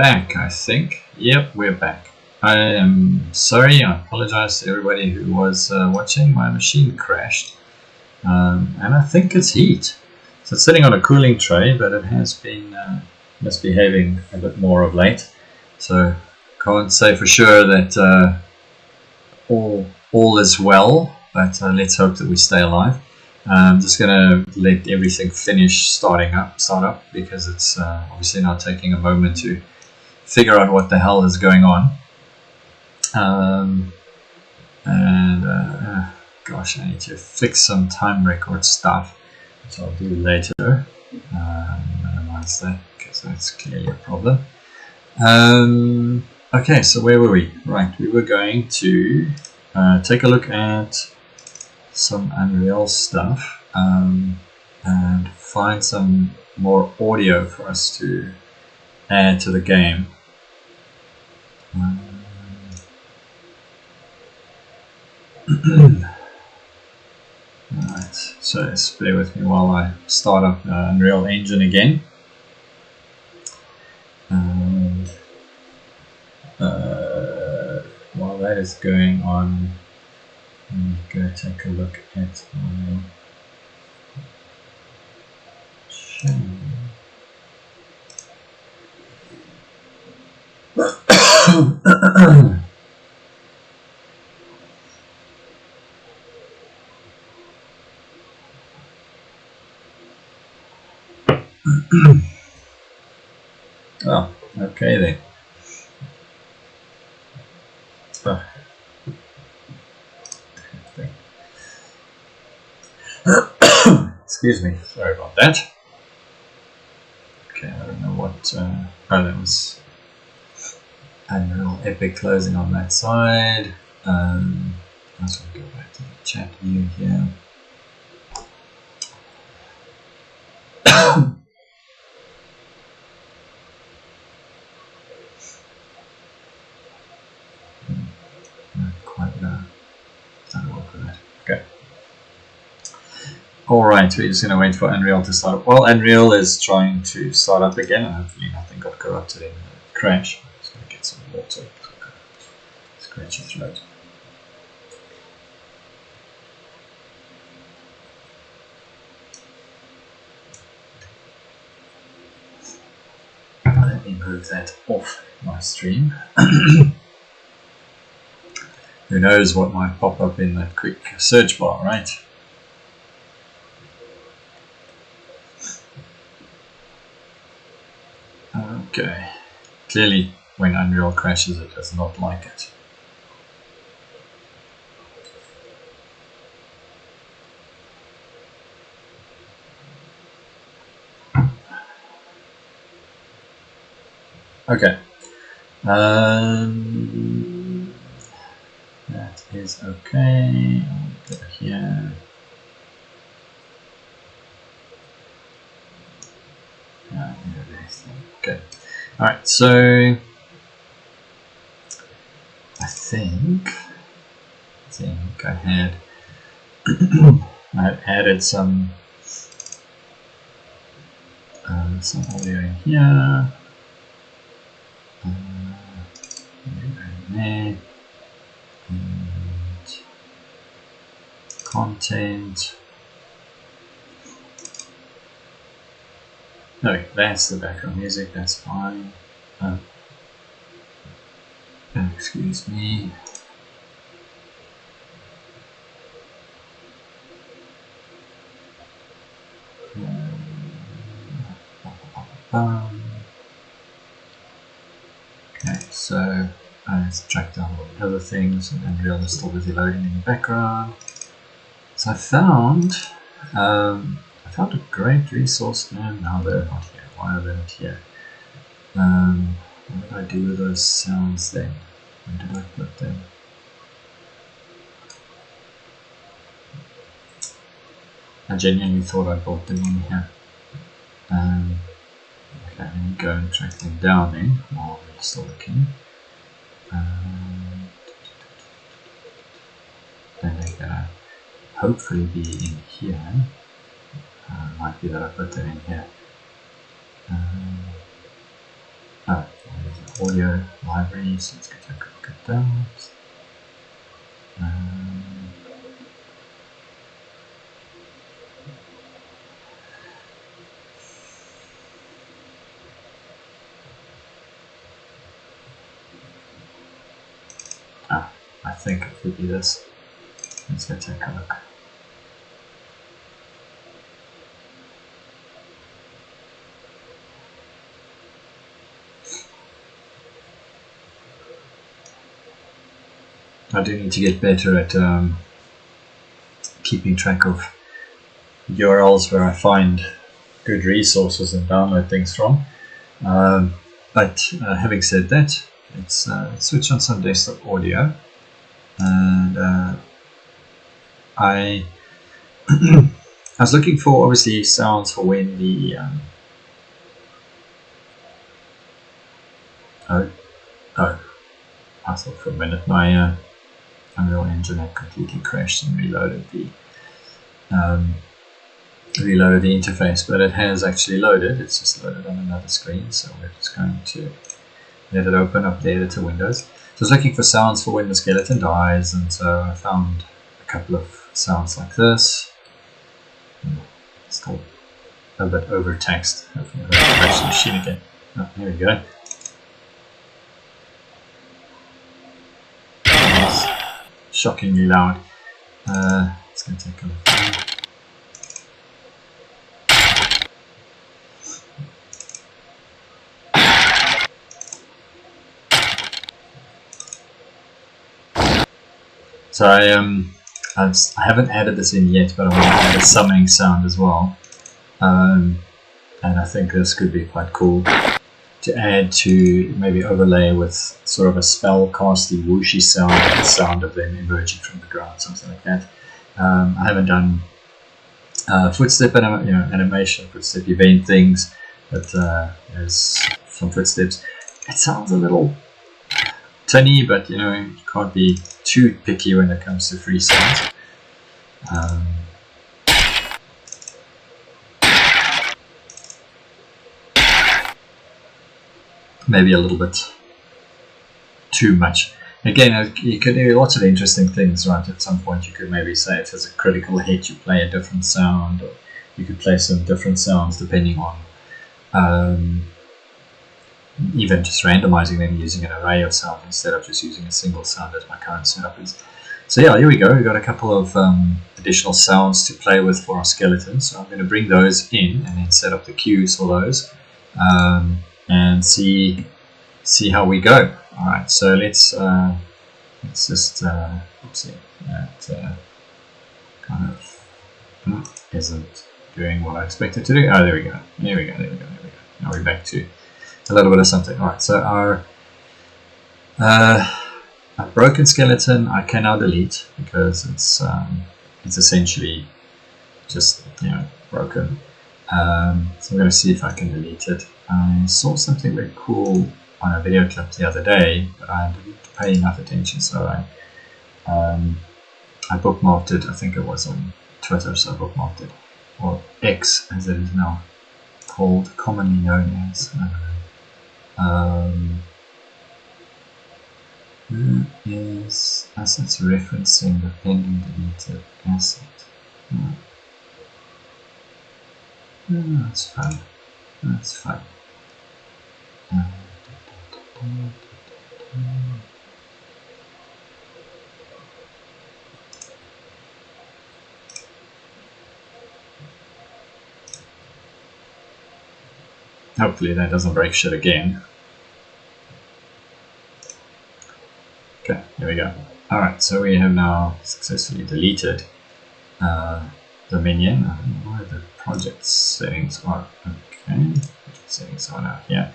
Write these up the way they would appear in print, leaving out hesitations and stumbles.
back, I think. Yep, we're back. I am sorry, I apologize to everybody who was watching. My machine crashed, and I think it's heat. So it's sitting on a cooling tray, but it has been misbehaving a bit more of late. So can't say for sure that all is well, but let's hope that we stay alive. I'm just going to let everything start up, because it's obviously now taking a moment to figure out what the hell is going on. Gosh, I need to fix some time record stuff, which I'll do later. Minimize that, because that's clearly a problem. Okay, so where were we? Right, we were going to take a look at some Unreal stuff and find some more audio for us to add to the game. Alright, so just bear with me while I start up Unreal Engine again. And while that is going on, let me go take a look at my channel. Oh, okay then. Excuse me, sorry about that. Okay, I don't know what. Oh, that was Unreal Epic closing on that side. I'm just going to go back to the chat view here. Not quite starting to work with that. Okay. Alright, we're just going to wait for Unreal to start up. Well, Unreal is trying to start up again. Hopefully nothing got corrupted in the crash. I'm just going to get some water. Scratch your throat. Let me move that off my stream. Who knows what might pop up in that quick search bar, right? Okay. Clearly, when Unreal crashes, it does not like it. Okay. That is okay. I'll go here. Okay. Alright, so I think I had I added some audio in here. There. And content. No, that's the background music, that's fine. Excuse me. Okay, so let's track down all the other things, and Unreal is still busy loading in the background. So I found a great resource, and now they're not here. Why are they not here? What did I do with those sounds then? Where did I put them? I genuinely thought I brought them in here. Okay, let me go and track them down then while we're still looking. Then they're gonna hopefully be in here. Might be that I put them in here. Oh, audio libraries. Let's go take a look at that. I think it could be this. Let's go take a look. I do need to get better at keeping track of URLs where I find good resources and download things from. But having said that, let's switch on some desktop audio. And I was looking for obviously sounds for when the I thought for a minute my Unreal Engine had completely crashed and reloaded the interface, but it has actually loaded. It's just loaded on another screen, so we're just going to let it open up the editor windows. So I was looking for sounds for when the skeleton dies, and so I found a couple of sounds like this. Still a bit overtaxed. Hopefully I don't crash the machine again. Oh, there we go. It's shockingly loud. It's going to take a look. So I haven't added this in yet, but I want to add a summoning sound as well. And I think this could be quite cool to add to maybe overlay with sort of a spellcasty whooshy sound, the sound of them emerging from the ground, something like that. I haven't done footstep animation, footstep event things, but there's some footsteps. It sounds a little tinny, but you know, you can't be too picky when it comes to free sounds. Maybe a little bit too much. Again, you could do lots of interesting things, right? At some point you could maybe say if there's a critical hit, you play a different sound, or you could play some different sounds depending on even just randomizing them using an array of sounds instead of just using a single sound as my current setup is. So yeah, here we go. We've got a couple of additional sounds to play with for our skeletons. So I'm going to bring those in and then set up the cues for those and see how we go. All right, so let's just oopsie, that kind of isn't doing what I expected to do. Oh, there we go. There we go. Now we're back to a little bit of something. All right, so our broken skeleton I can now delete because it's essentially just, you know, broken. So I'm going to see if I can delete it. I saw something very cool on a video clip the other day, but I didn't pay enough attention, so I bookmarked it. I think it was on Twitter, so I bookmarked it, or X as it is now called, commonly known as. Who is assets referencing the pending deleted asset? That's fun. That's fun. Hopefully that doesn't break shit again. Okay, here we go. Alright, so we have now successfully deleted the minion. I don't know where the project settings are. Okay, project settings are now here.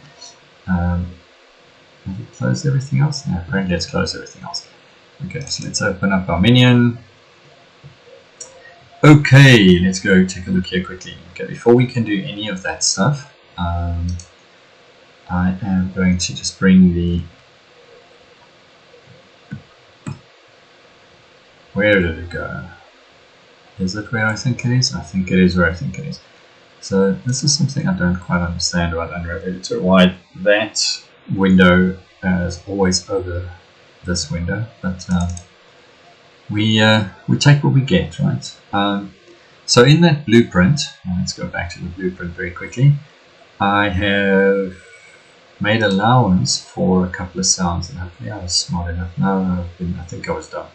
Have we closed everything else? No, apparently let's close everything else. Okay, so let's open up our minion. Okay, let's go take a look here quickly. Okay, before we can do any of that stuff, I am going to just bring the... Where did it go? Is it where I think it is? I think it is where I think it is. So this is something I don't quite understand about Unreal Editor, why that window is always over this window, but we take what we get, right? So in that blueprint, let's go back to the blueprint very quickly. I have made allowance for a couple of sounds, and hopefully I was smart enough. No, I think I was dumb.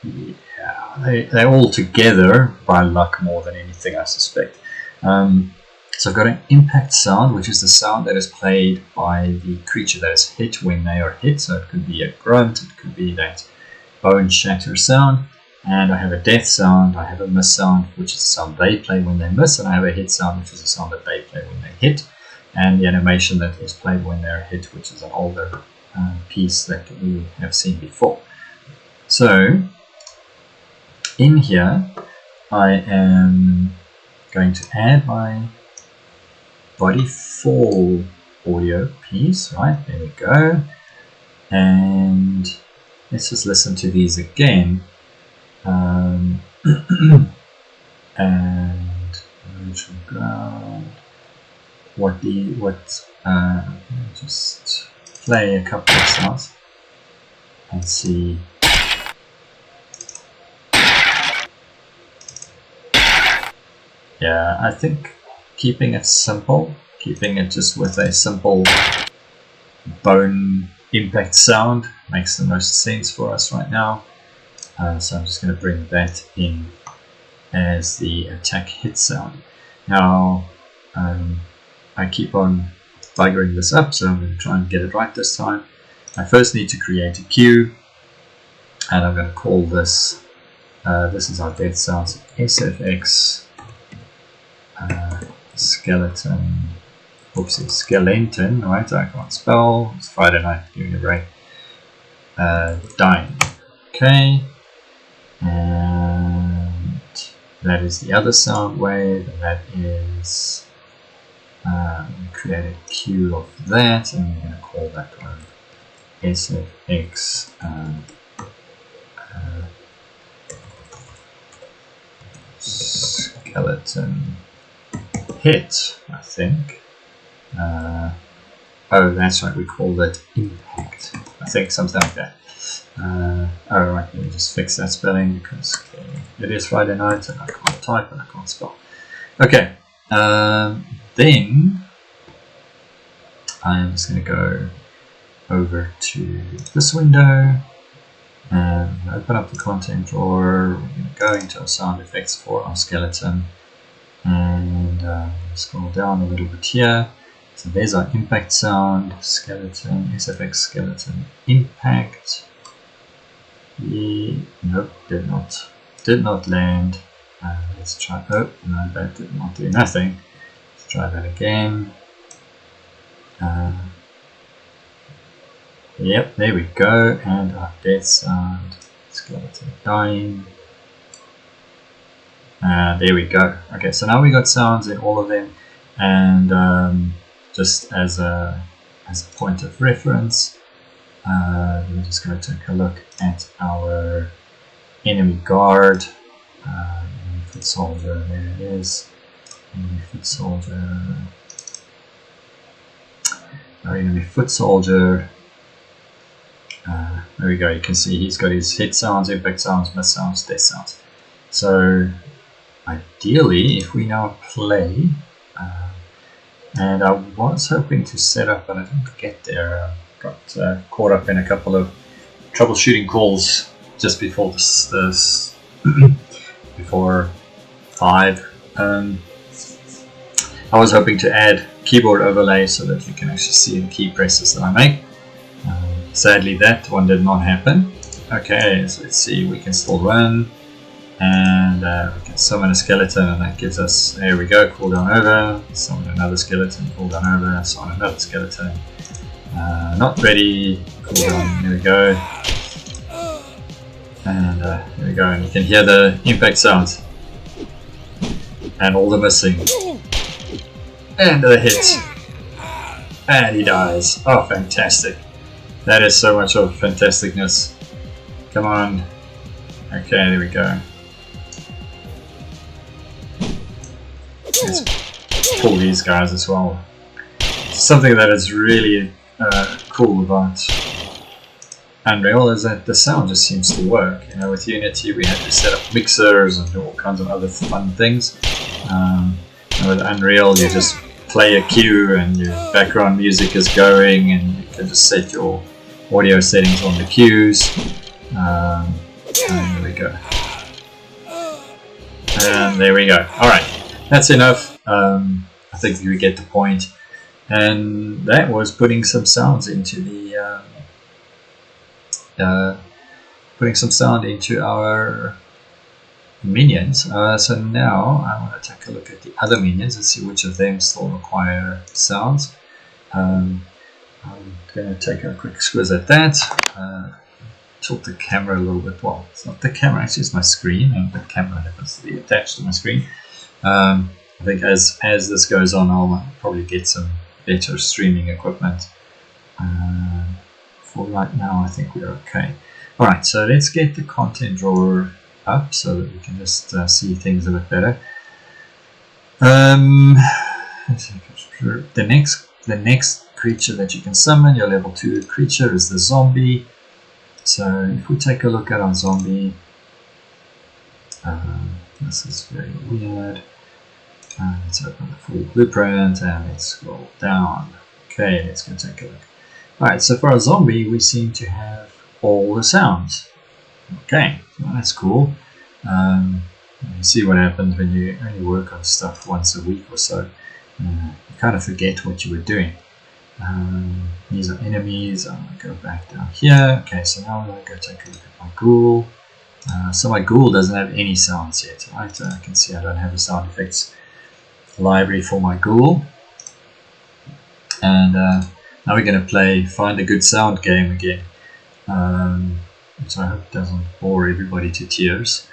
Yeah, they're all together by luck more than anything, I suspect. So I've got an impact sound, which is the sound that is played by the creature that is hit when they are hit. So it could be a grunt, it could be that bone shatter sound. And I have a death sound, I have a miss sound, which is the sound they play when they miss, and I have a hit sound, which is the sound that they play when they hit, and the animation that is played when they're hit, which is an older piece that we have seen before. So in here I am going to add my body fall audio piece, right? There we go. And let's just listen to these again. And neutral ground. Just play a couple of sounds and see. Yeah, I think keeping it simple, keeping it just with a simple bone impact sound makes the most sense for us right now. So I'm just going to bring that in as the attack hit sound. Now I keep on buggering this up, so I'm going to try and get it right this time. I first need to create a cue, and I'm going to call this, this is our death sounds, SFX skeleton, oopsie, skeleton, right? I can't spell, it's Friday night, give me a break. Dying, okay. And that is the other sound wave, and that is create a cue of that, and we're going to call that one SFX skeleton hit, I think. Oh, that's right, we call that impact, I think, something like that. Alright, let me just fix that spelling because it is Friday night and I can't type and I can't spell. Okay, then I'm just going to go over to this window and open up the content drawer. We're going to go into our sound effects for our skeleton and scroll down a little bit here. So there's our impact sound, skeleton, SFX skeleton impact. Nope, did not land. Let's try. Oh no, that did not do nothing. Let's try that again. Yep, there we go. And our death sound, skeleton dying. There we go. Okay, so now we got sounds in all of them, and just as a point of reference. We're just going to take a look at our enemy guard, enemy foot soldier, there it is, enemy foot soldier, our enemy foot soldier, there we go, you can see he's got his hit sounds, impact sounds, miss sounds, death sounds. So ideally, if we now play, and I was hoping to set up, but I didn't get there. Got caught up in a couple of troubleshooting calls just before this before 5. I was hoping to add keyboard overlay so that you can actually see the key presses that I make. Sadly, that one did not happen. Okay, so let's see, we can still run, and we can summon a skeleton, and that gives us, there we go, cooldown over, summon another skeleton, cooldown over, summon another skeleton. Not ready, cooldown, there we go, and there we go, and you can hear the impact sounds, and all the missing, and the hit, and he dies. Oh, fantastic. That is so much of fantasticness. Come on. Okay, there we go. Let's pull these guys as well. something that is really cool about Unreal is that the sound just seems to work. You know, with Unity we had to set up mixers and do all kinds of other fun things. And with Unreal you just play a cue and your background music is going, and you can just set your audio settings on the cues. And there we go. And there we go. Alright, that's enough. I think you get the point. And that was putting some sounds into the putting some sound into our minions. So now I want to take a look at the other minions and see which of them still require sounds. I'm going to take a quick squiz at that. Tilt the camera a little bit. Well, it's not the camera, actually it's my screen, and the camera happens to be attached to my screen. I think as this goes on, I'll probably get some better streaming equipment. For right now, I think we're okay. Alright, so let's get the content drawer up so that we can just see things a bit better. The next creature that you can summon, your level 2 creature, is the zombie. So if we take a look at our zombie, this is very weird. Let's open the full blueprint and let's scroll down. Okay, let's go take a look. Alright, so for our zombie, we seem to have all the sounds. Okay, well, that's cool. You see what happens when you only work on stuff once a week or so. You kind of forget what you were doing. These are enemies. I'm going to go back down here. Okay, so now I'm going to go take a look at my ghoul. So my ghoul doesn't have any sounds yet. Right? I can see I don't have a sound effects library for my ghoul. And now we're going to find a good sound game again. Which I hope doesn't bore everybody to tears.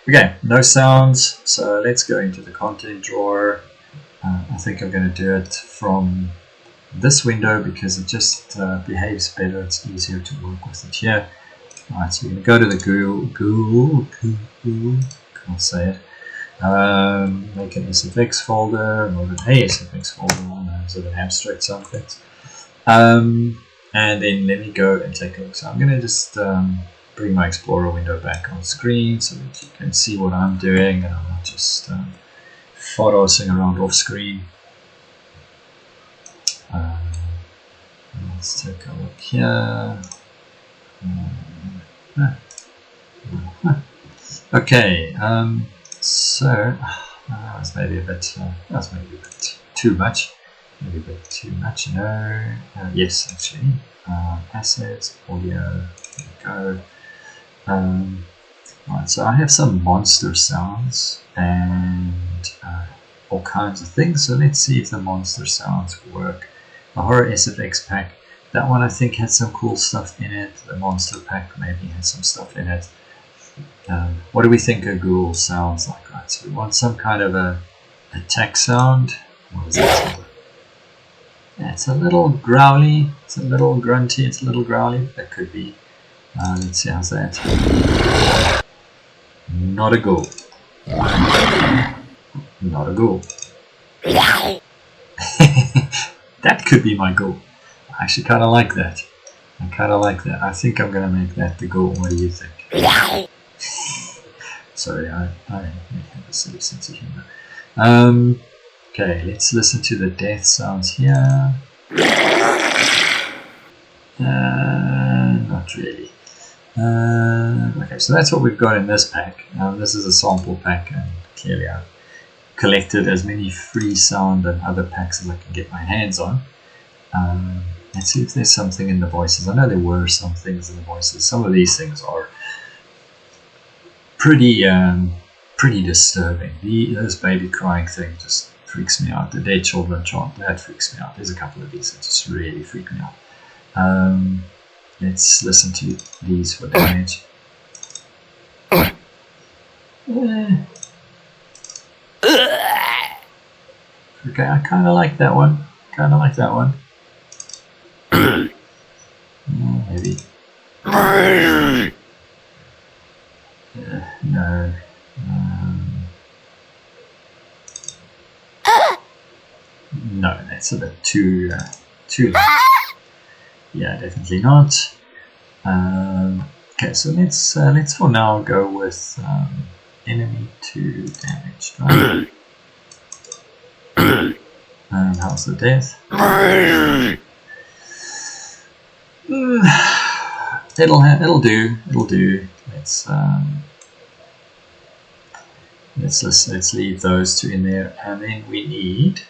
Okay, no sounds, so let's go into the content drawer. I think I'm going to do it from this window because it just behaves better. It's easier to work with it here. Alright, so we're going to go to the ghoul, can't say it. Make an SFX folder, or an ASFX folder, so an abstract sound effects. And then let me go and take a look. So I'm going to just bring my Explorer window back on screen so that you can see what I'm doing, and I'm not just photosing around off screen. Let's take a look here. Okay, so that's maybe a bit too much. Maybe a bit too much. No, yes, actually. Assets, audio. There we go. Right, so I have some monster sounds and all kinds of things. So let's see if the monster sounds work. The horror SFX pack. That one I think had some cool stuff in it. The monster pack maybe had some stuff in it. What do we think a ghoul sounds like? Right, so we want some kind of a attack sound. What is that? Yeah, it's a little growly, it's a little grunty, it's a little growly. That could be. Let's see, how's that? Not a ghoul. Not a ghoul. That could be my ghoul. I actually kind of like that. I think I'm going to make that the ghoul. What do you think? Sorry, I have a silly sense of humor. Okay, let's listen to the death sounds here. Not really. Okay, so that's what we've got in this pack. This is a sample pack, and clearly I've collected as many free sound and other packs as I can get my hands on. Let's see if there's something in the voices. I know there were some things in the voices. Some of these things are pretty disturbing. This baby crying thing just freaks me out. The dead children chant, that freaks me out. There's a couple of these that just really freak me out. Let's listen to these for damage. Okay, I kind of like that one. Maybe. No. It's a bit too loud. Yeah, definitely not. Okay, so let's for now go with enemy 2 damage, right? And how's the death? It'll do. Let's leave those 2 in there, and then we need.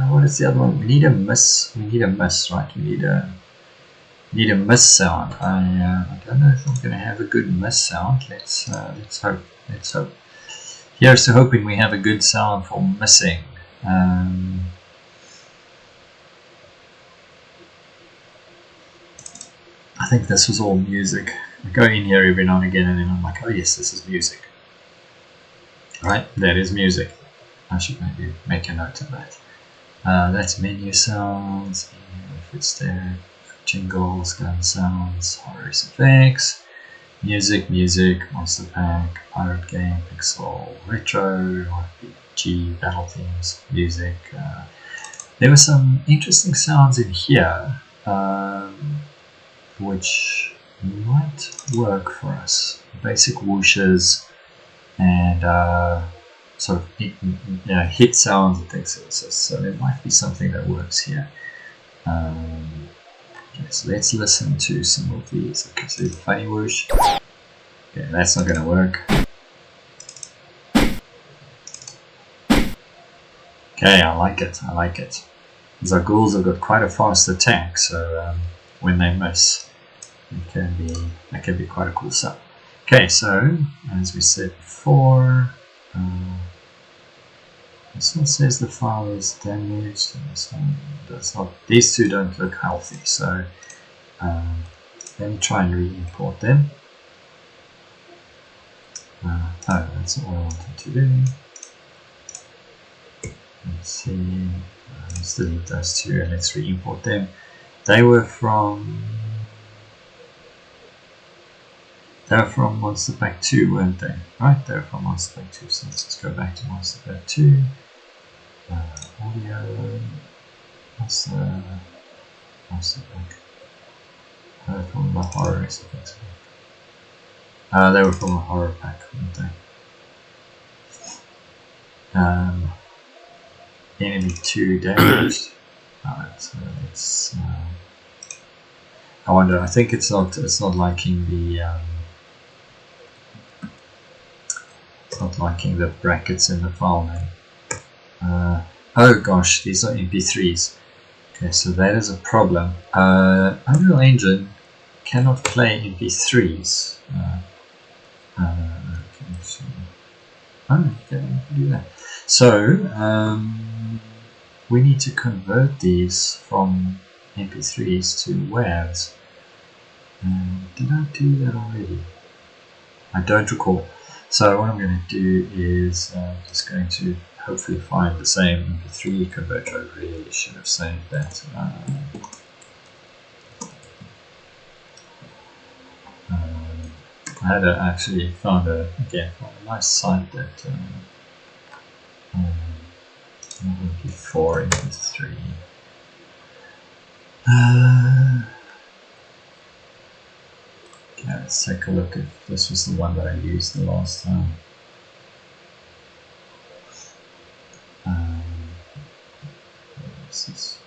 What is the other one? We need a miss. We need a miss, right? We need a miss sound. I don't know if I'm going to have a good miss sound. Let's hope. Let's hope. Here's to hoping we have a good sound for missing. I think this was all music. I go in here every now and again, and then I'm like, oh yes, this is music. Right, that is music. I should maybe make a note of that. That's menu sounds, if it's there, jingles, gun sounds, horror effects, music, monster pack, pirate game, pixel, retro, RPG, battle themes, music. There were some interesting sounds in here, which might work for us. Basic whooshes and sort of hit sounds and things. So there might be something that works here. Okay, so let's listen to some of these. Okay, so the funny whoosh. Okay, that's not going to work. Okay, I like it. These are ghouls have got quite a fast attack, so when they miss, that can be quite a cool sound. Okay, so as we said before, this one says the file is damaged, and this one does not. These 2 don't look healthy, so let me try and re-import them. Oh, that's not what I wanted to do. Let's see. Let's delete those 2 and let's re-import them. They were from Monster Pack 2, weren't they? Right, they were from Monster Pack 2. So let's just go back to Monster Pack 2. Audio. What's the Monster Pack? From the horror effects. They were from a horror pack, weren't they? Enemy 2 damaged. Alright, so it's. I wonder. I think it's not liking the. It's not liking the brackets in the file name. Oh gosh, these are MP3s. Okay, so that is a problem. Unreal Engine cannot play MP3s. Okay, you can do that. So we need to convert these from MP3s to WAVs. Did I do that already? I don't recall. So what I'm going to do is just going to hopefully find the same MP3 converter. I really should have saved that. I had actually found a nice site that MP4 MP3. Okay, let's take a look if this was the one that I used the last time. What's this?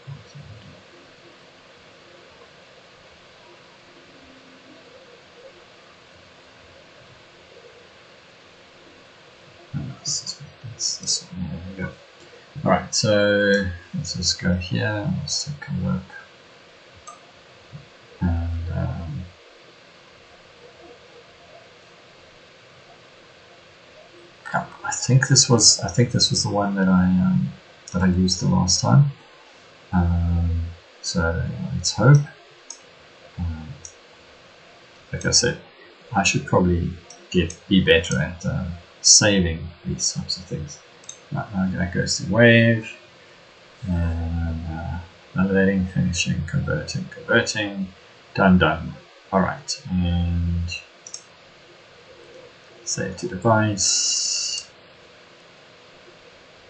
This one. There we go. Alright, so let's just go here. Let's take a look. And I think this was the one that I used the last time. So let's hope. Like I said, I should probably be better at saving these types of things. Right, now that goes to wave, and validating, finishing, converting, done. Alright, and save to device.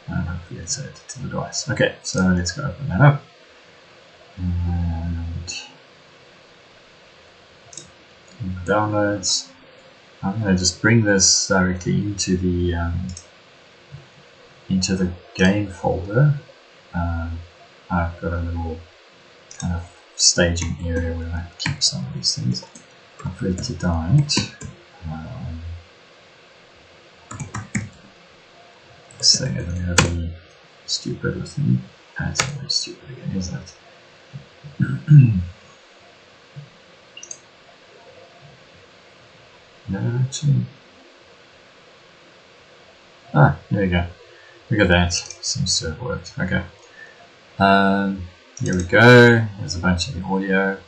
and hopefully it's added to the device. Okay, so let's go open that up. And in downloads, I'm going to just bring this directly into the game folder. I've got a little kind of staging area where I keep some of these things. I've read to diet. This thing isn't going to be stupid with me. It's going to be stupid again, isn't it? No, actually. Ah, there you go. Look at that. Seems to have worked. Okay. Here we go. There's a bunch of the audio.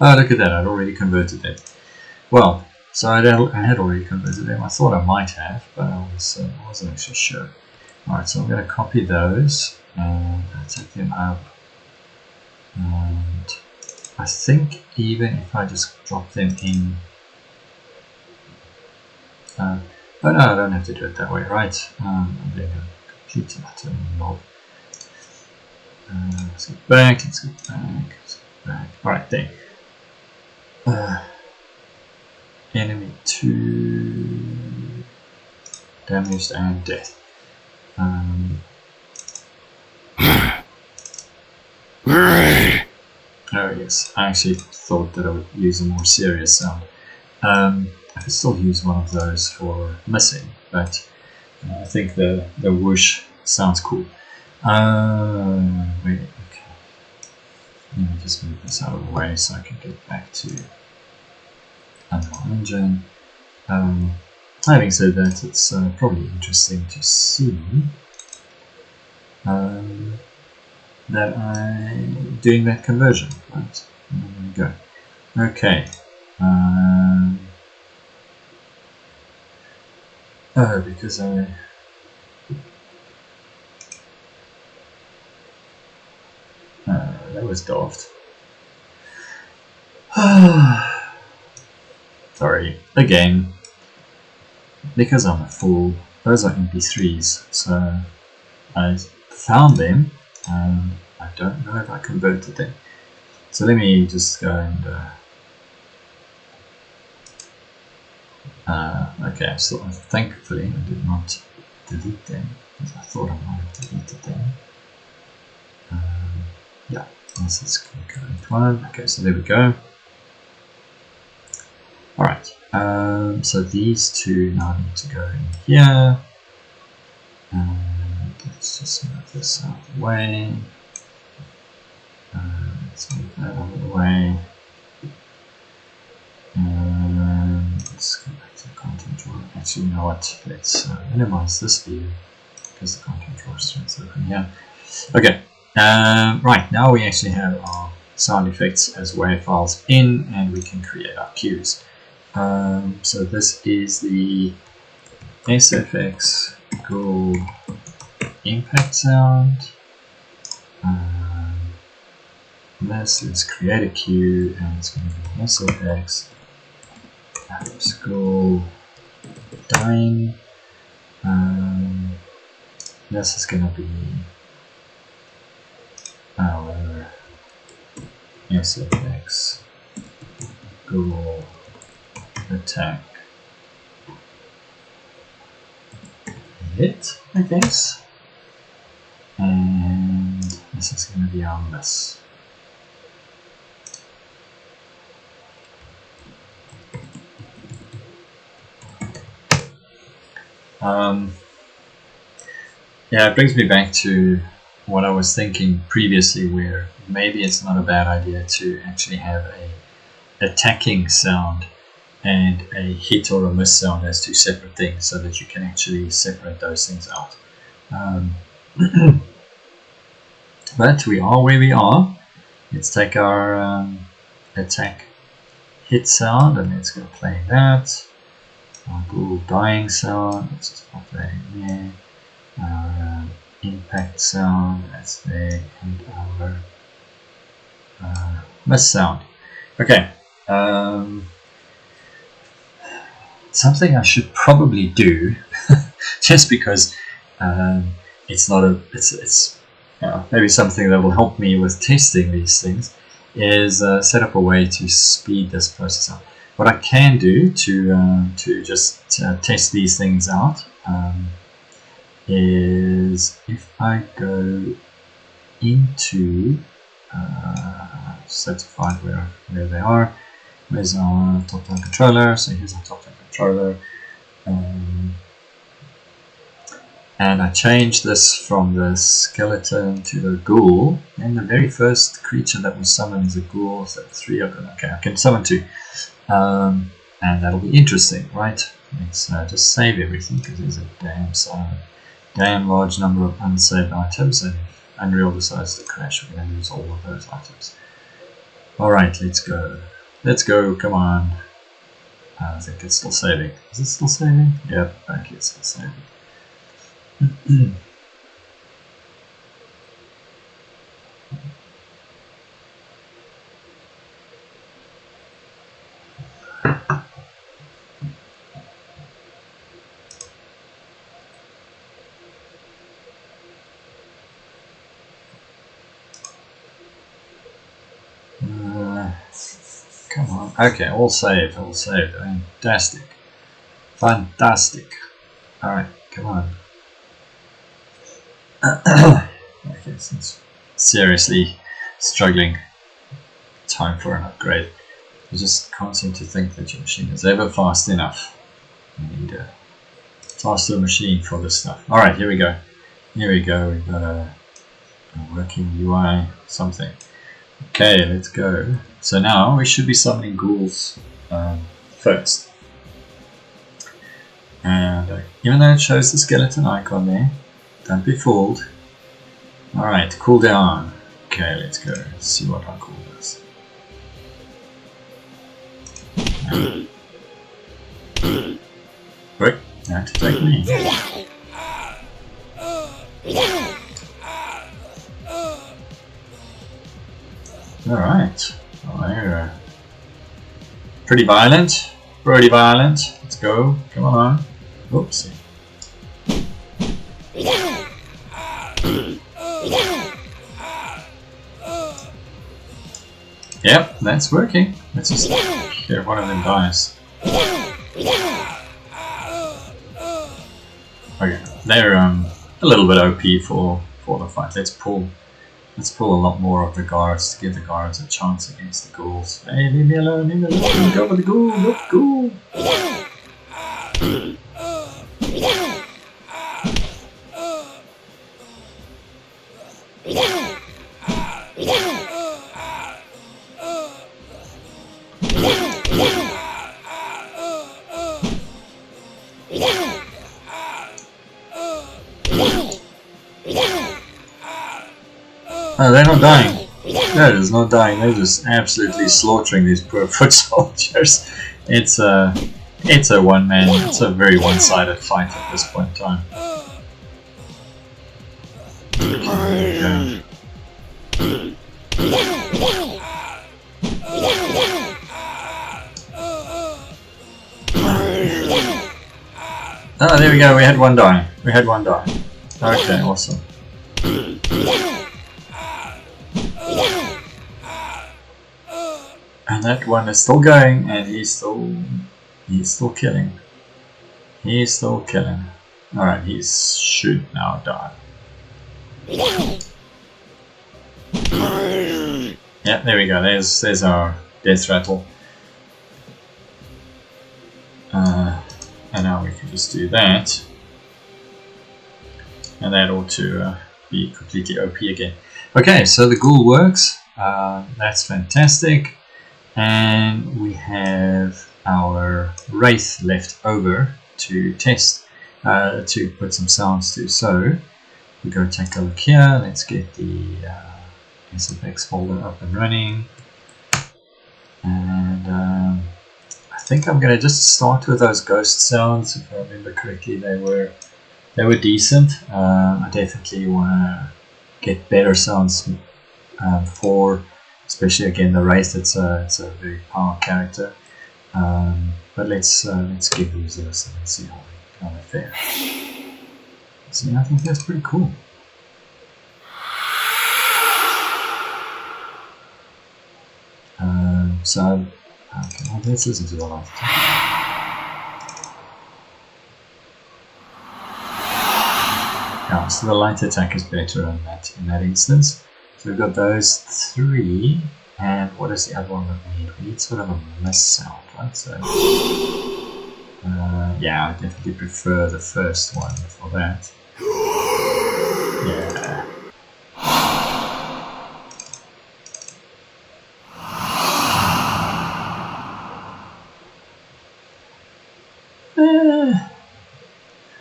Oh, look at that. I'd already converted them. Well, so I had already converted them. I thought I might have, but I wasn't actually sure. Alright, so I'm going to copy those and take them up. And I think even if I just drop them in. Oh no, I don't have to do it that way, right? I'm doing a complete and utter knob. Let's go back, let's go back. Alright, there. Enemy 2, damaged and death. Oh yes, I actually thought that I would use a more serious sound. I could still use one of those for missing, but I think the whoosh sounds cool. Wait, okay. Let me just move this out of the way so I can get back to Unreal Engine. Having said that, it's probably interesting to see that I'm doing that conversion. Right, there we go. Okay. Oh, because that was daft. Sorry, again, because I'm a fool, those are MP3s, so I found them and I don't know if I converted them. So let me just go and okay, so thankfully I did not delete them, because I thought I might have deleted them. Yeah, this is concurrent one. Okay, so there we go. Alright, so these two now need to go in here. And let's just move this out of the way. Let's move that out of the way. Let's go back to the content drawer. Actually, you know what? Let's minimize this view because the content drawer is open here. Okay. Right, now we actually have our sound effects as WAV files in, and we can create our cues. So this is the SFX Google impact sound. This is create a cue, and it's going to be SFX School dying. This is going to be our SFX Google attack hit, I guess. And this is going to be our miss. Yeah, it brings me back to what I was thinking previously, where maybe it's not a bad idea to actually have a attacking sound and a hit or a miss sound as two separate things, so that you can actually separate those things out. But we are where we are. Let's take our attack hit sound and let's go play that. Our Google dying sound, let's just pop that in there. Our impact sound, that's there, and our miss sound. Okay. Something I should probably do, just because it's not a it's maybe something that will help me with testing these things is set up a way to speed this process up. What I can do to just test these things out is if I go into certify where they are. Where's our top-down controller? So here's our top-down controller. And I change this from the skeleton to the ghoul. And the very first creature that was summoned is a ghoul. So 3 are going. Okay, I can summon 2. And that'll be interesting, right? Let's just save everything because there's a damn large number of unsaved items. And if Unreal decides to crash, we're going to lose all of those items. Alright, let's go. Let's go, come on. I think it's still saving. Is it still saving? Yep, okay, it's still saving. Come on. Okay, all saved, all saved. Fantastic. Fantastic. Alright, come on. Okay, since seriously struggling. Time for an upgrade. You just can't seem to think that your machine is ever fast enough. You need a faster machine for this stuff. Alright, here we go. Here we go. We've got a working UI something. Okay, let's go. So now we should be summoning ghouls first. And even though it shows the skeleton icon there, don't be fooled. Alright, cool down. Okay, let's go. Let's see what our ghoul does. Quick, now to take me. Alright, well, pretty violent, let's go, come on, oopsie. Yep, that's working, let's just hear if one of them dies. Okay, they're a little bit OP for the fight, let's pull a lot more of the guards to give the guards a chance against the ghouls. Hey, leave me alone, go for the ghoul, go for the ghoul. Oh, they're not dying. That is not dying. They're just absolutely slaughtering these poor foot soldiers. It's a one-man. It's a very one-sided fight at this point in time. Okay. Oh, there we go. We had one die. Okay, awesome. And that one is still going, and he's still killing. Alright, he should now die. Yeah, there we go. There's our death rattle. And now we can just do that. And that ought to be completely OP again. Okay, so the ghoul works. That's fantastic. And we have our wraith left over to test, to put some sounds to. So we go take a look here. Let's get the SFX folder up and running. And I think I'm going to just start with those ghost sounds. If I remember correctly, they were decent. I definitely want to get better sounds for, especially again the wraith. It's a very powerful character. But let's give these a listen and see how they fare. So yeah, I think that's pretty cool. So, okay, well, let's listen to the light attack. Yeah, so the light attack is better in that instance. So we've got those 3, and what is the other one that we need? We need sort of a miss sound, right? So, yeah, I definitely prefer the first one for that. Yeah.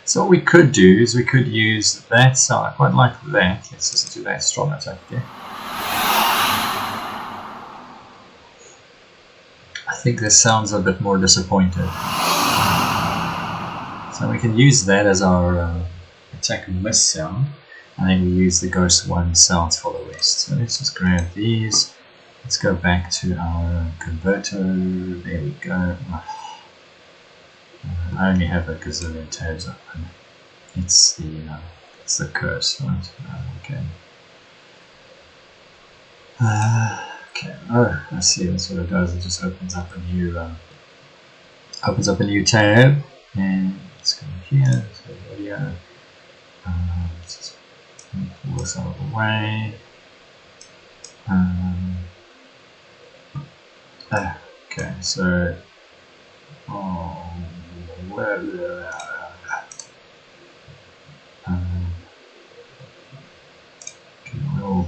So what we could do is we could use that sound. I quite like that. Let's listen to that strong attack there. I think this sounds a bit more disappointed. So we can use that as our attack and miss sound, and then we use the ghost 1 sounds for the rest. So let's just grab these. Let's go back to our converter. There we go. I only have a gazillion tabs open. It's the curse, right? Okay. Okay. Oh, I see. That's what it does. It just opens up a new tab, and let's go here. So audio. Let's just pull this out of the way. Okay. So. Okay, we'll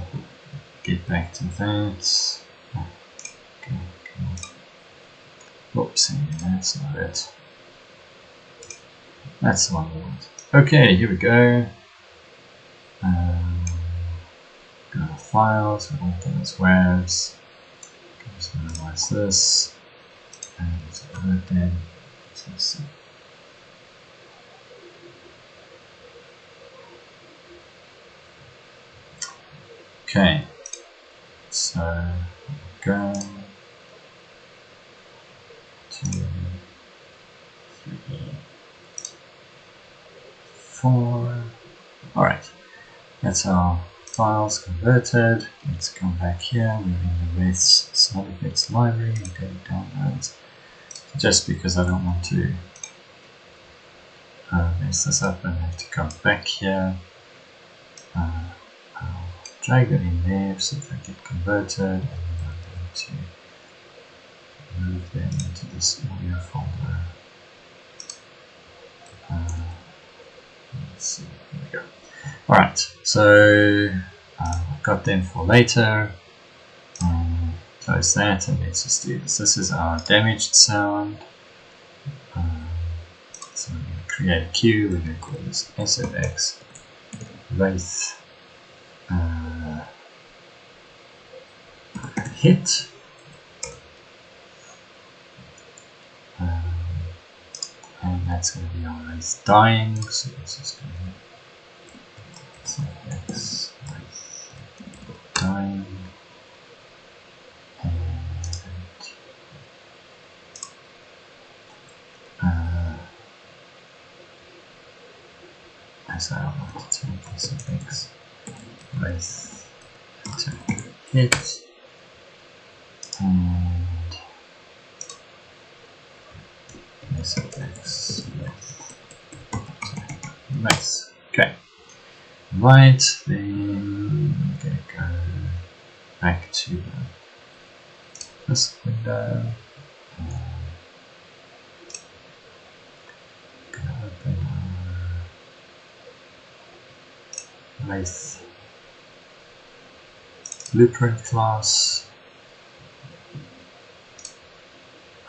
get back to that. Okay, come on. Oops, that's not it. That's the one we want. Okay, here we go. Go to files, we want them as WAVs. Just minimize this. And let's convert them. Okay, so go 2, 3, 4. Alright, that's our files converted. Let's come back here. We're in the REST sound effects library and go downloads. Just because I don't want to mess this up and have to come back here. I'll drag it in there so that they get converted, and then I'm going to move them into this audio folder. Let's see, here we go. Alright, so I've got them for later. Close that, and let's just do this. This is our damaged sound. So we're going to create a queue. We're going to call this SFX Wraith hit. And that's going to be our Wraith dying. So this is going to be SFX Wraith dying. So I'll have to take SFX Wraith attack hit and SFX Wraith attack Wraith. Okay. Right, then I'm going to go back to this window. Going to open Wraith blueprint class,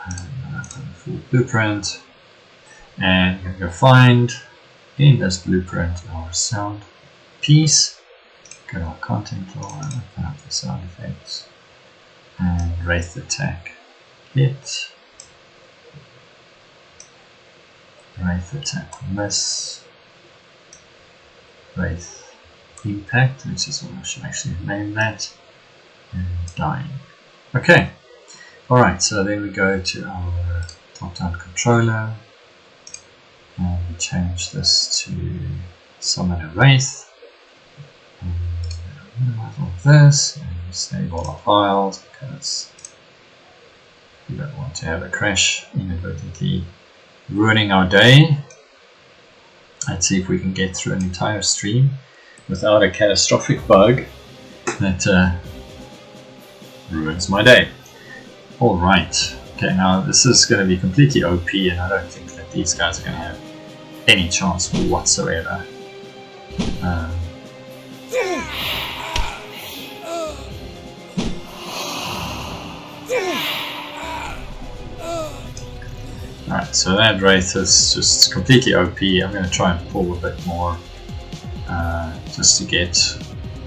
and full blueprint, and you're going to go find in this blueprint our sound piece. Go to our content drawer, open up the sound effects, and Wraith attack hit, Wraith attack miss, Wraith impact, which is what I should actually name that, and dying. Okay, alright, so then we go to our top-down controller and we change this to summon a Wraith. Minimize all of this and save all our files because we don't want to have a crash inadvertently ruining our day. Let's see if we can get through an entire stream without a catastrophic bug that ruins my day. Alright, okay, now this is going to be completely OP and I don't think that these guys are going to have any chance whatsoever. Alright, so that Wraith is just completely OP. I'm going to try and pull a bit more just to get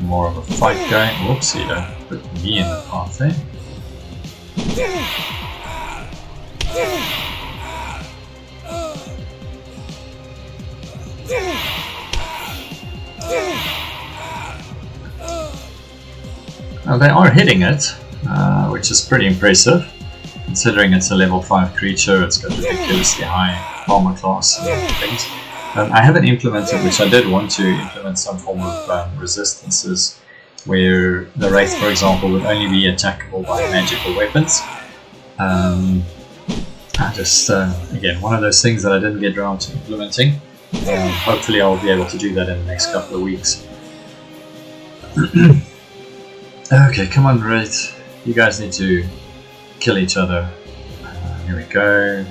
more of a fight going. Whoops, you don't put me in the path there. Now they are hitting it, which is pretty impressive. Considering it's a level 5 creature, it's got ridiculously high armor class and things. I haven't implemented, which I did want to implement, some form of resistances where the Wraith, for example, would only be attackable by magical weapons. Again, one of those things that I didn't get around to implementing. Hopefully I'll be able to do that in the next couple of weeks. Okay, come on, Wraith. You guys need to kill each other. Here we go.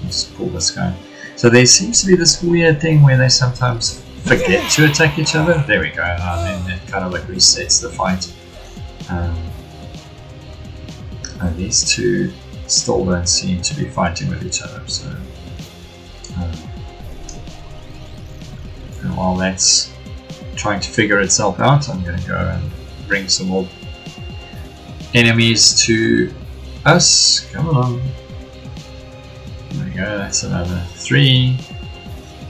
Let's pull this guy. So there seems to be this weird thing where they sometimes forget to attack each other. There we go. And it kind of like resets the fight. These two still don't seem to be fighting with each other. So, and while that's trying to figure itself out, I'm going to go and bring some more enemies to us. Come along. There we go, that's another 3.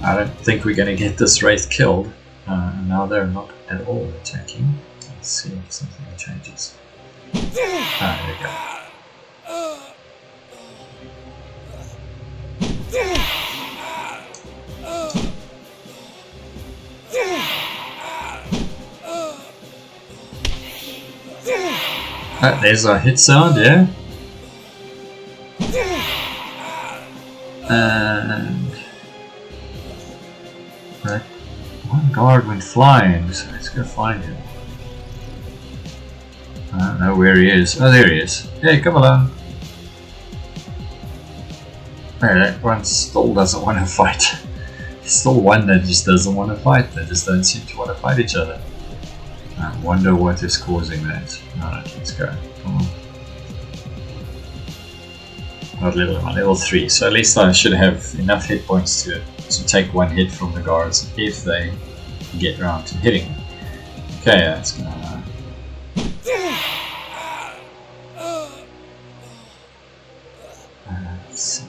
I don't think we're going to get this Wraith killed. Now they're not at all attacking. Let's see if something changes. There we go. There's our hit sound, yeah. And that one guard went flying, so let's go find him. I don't know where he is. Oh, there he is. Hey, come along. Hey, that one still doesn't want to fight. Still one that just doesn't want to fight. They just don't seem to want to fight each other. I wonder what is causing that. Alright, let's go. Come on. Not level 3, so at least I should have enough hit points to take one hit from the guards if they get around to hitting them. Okay, that's gonna... let's see.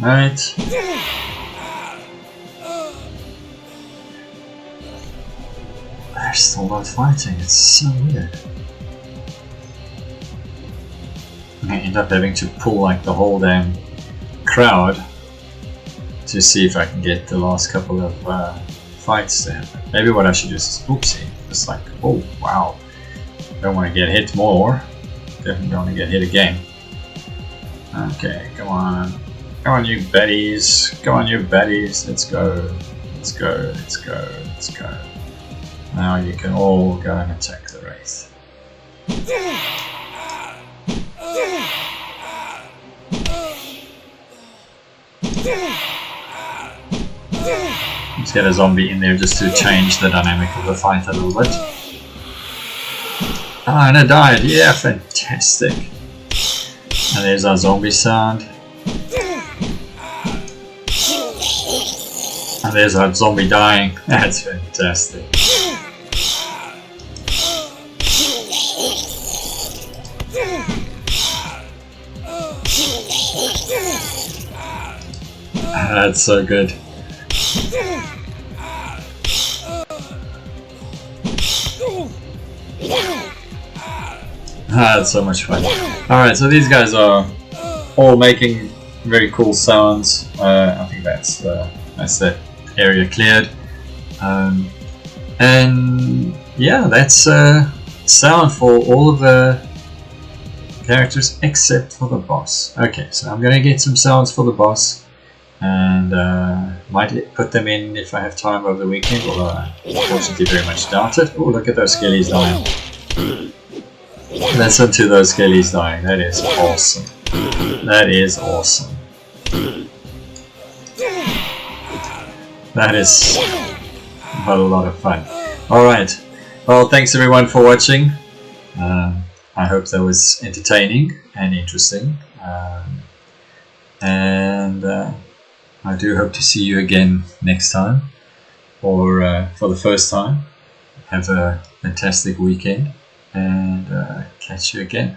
Right. They're still not fighting, it's so weird. I end up having to pull like the whole damn crowd to see if I can get the last couple of fights to happen. Maybe what I should do is oopsie. Just like, oh wow. Don't want to get hit more. Definitely don't want to get hit again. Okay, come on. Come on, you baddies. Come on, you baddies. Let's go. Let's go. Let's go. Let's go. Now you can all go and attack the Wraith. Let's get a zombie in there just to change the dynamic of the fight a little bit. Ah, and it died. Yeah, fantastic. And there's our zombie sound. And there's our zombie dying. That's fantastic. That's so good. That's so much fun. Alright, so these guys are all making very cool sounds. I think that's that area cleared. And yeah, that's sound for all of the characters except for the boss. Okay, so I'm gonna get some sounds for the boss, and might put them in if I have time over the weekend, although I unfortunately very much doubt it. Oh, look at those skellies dying. Listen to those skellies dying. That is awesome. That is awesome. That is a lot of fun. Alright, well, thanks everyone for watching. I hope that was entertaining and interesting. And I do hope to see you again next time, or for the first time. Have a fantastic weekend, and catch you again.